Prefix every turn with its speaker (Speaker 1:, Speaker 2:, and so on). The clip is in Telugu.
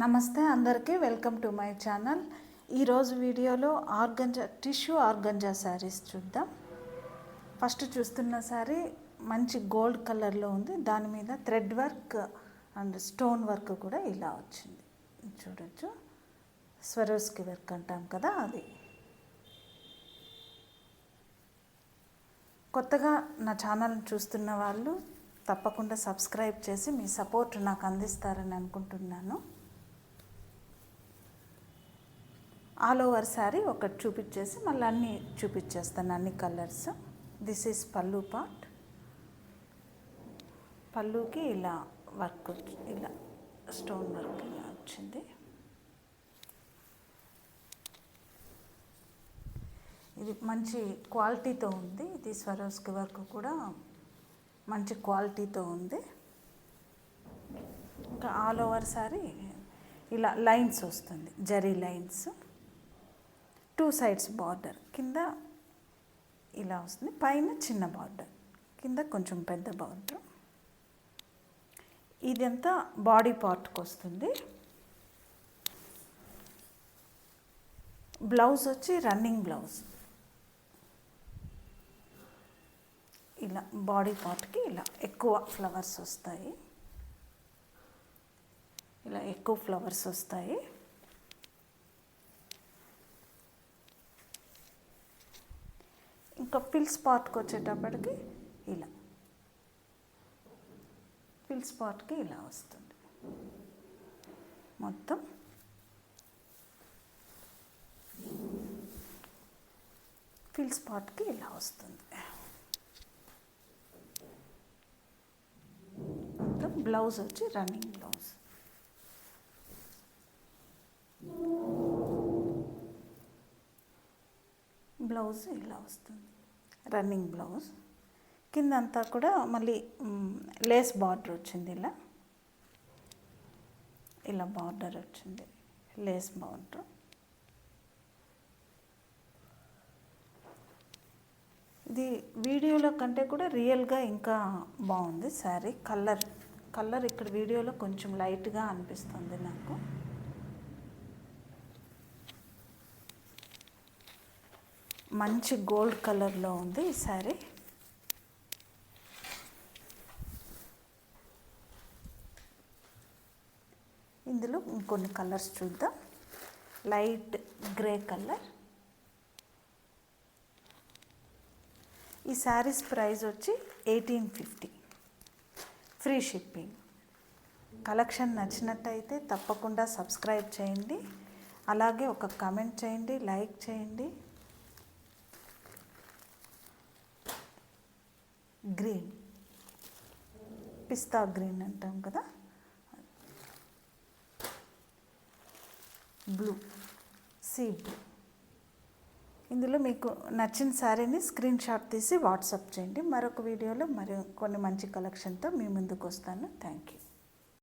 Speaker 1: నమస్తే అందరికీ వెల్కమ్ టు మై ఛానల్. ఈరోజు వీడియోలో టిష్యూ ఆర్గంజా శారీస్ చూద్దాం. ఫస్ట్ చూస్తున్న శారీ మంచి గోల్డ్ కలర్లో ఉంది. దాని మీద thread work and stone work కూడా ఇలా వచ్చింది. చూడొచ్చు, స్వరోస్కి వర్క్ అంటాం కదా అది. కొత్తగా నా ఛానల్ని చూస్తున్న వాళ్ళు తప్పకుండా సబ్స్క్రైబ్ చేసి మీ సపోర్ట్ నాకు అందిస్తారని అనుకుంటున్నాను. ఆల్ ఓవర్ శారీ ఒకటి చూపించేసి మళ్ళీ అన్నీ చూపించేస్తాను, అన్ని కలర్స్. దిస్ ఈజ్ పళ్ళు పార్ట్. పళ్ళుకి ఇలా వర్క్, ఇలా స్టోన్ వర్క్ ఇలా వచ్చింది. ఇది మంచి క్వాలిటీతో ఉంది. ఇది స్వరోస్కి వర్క్ కూడా మంచి క్వాలిటీతో ఉంది. ఇంకా ఆల్ ఓవర్ శారీ ఇలా లైన్స్ వస్తుంది, జరీ లైన్స్. 2 sides బార్డర్, కింద ఇలా వస్తుంది, పైన చిన్న బార్డర్, కింద కొంచెం పెద్ద బార్డర్. ఇదంతా బాడీ పార్ట్కి వస్తుంది. బ్లౌజ్ వచ్చి రన్నింగ్ బ్లౌజ్. ఇలా బాడీ పార్ట్కి ఇలా ఎక్కువ ఫ్లవర్స్ వస్తాయి, ఇలా ఎక్కువ ఫ్లవర్స్ వస్తాయి. ఇంకా ఫిల్ స్పాట్కి వచ్చేటప్పటికి ఇలా ఫిల్ స్పాట్కి ఇలా వస్తుంది. మొత్తం ఫిల్ స్పాట్కి ఇలా వస్తుంది. మొత్తం బ్లౌజ్ వచ్చి రన్నింగ్ బ్లౌజ్. బ్లౌజ్ ఇలా వస్తుంది, రన్నింగ్ బ్లౌజ్. కిందంతా కూడా మళ్ళీ లేస్ బార్డర్ వచ్చింది, ఇలా ఇలా బార్డర్ వచ్చింది, లేస్ బార్డర్. ఇది వీడియోలో కంటే కూడా రియల్గా ఇంకా బాగుంది శారీ. కలర్ ఇక్కడ వీడియోలో కొంచెం లైట్గా అనిపిస్తుంది నాకు. మంచి గోల్డ్ కలర్లో ఉంది ఈ శారీ. ఇందులో ఇంకొన్ని కలర్స్ చూద్దాం. Light grey colour. ఈ శారీస్ ప్రైస్ వచ్చి 1850, ఫ్రీ షిప్పింగ్. కలెక్షన్ నచ్చినట్టయితే తప్పకుండా సబ్స్క్రైబ్ చేయండి, అలాగే ఒక కామెంట్ చేయండి, లైక్ చేయండి. గ్రీన్, పిస్తా గ్రీన్ అంటాం కదా, బ్లూ, సీ బ్లూ. ఇందులో మీకు నచ్చిన శారీని స్క్రీన్ షాట్ తీసి వాట్సాప్ చేయండి. మరొక వీడియోలో కొన్ని మంచి కలెక్షన్తో మీ ముందుకు వస్తాను. Thank you.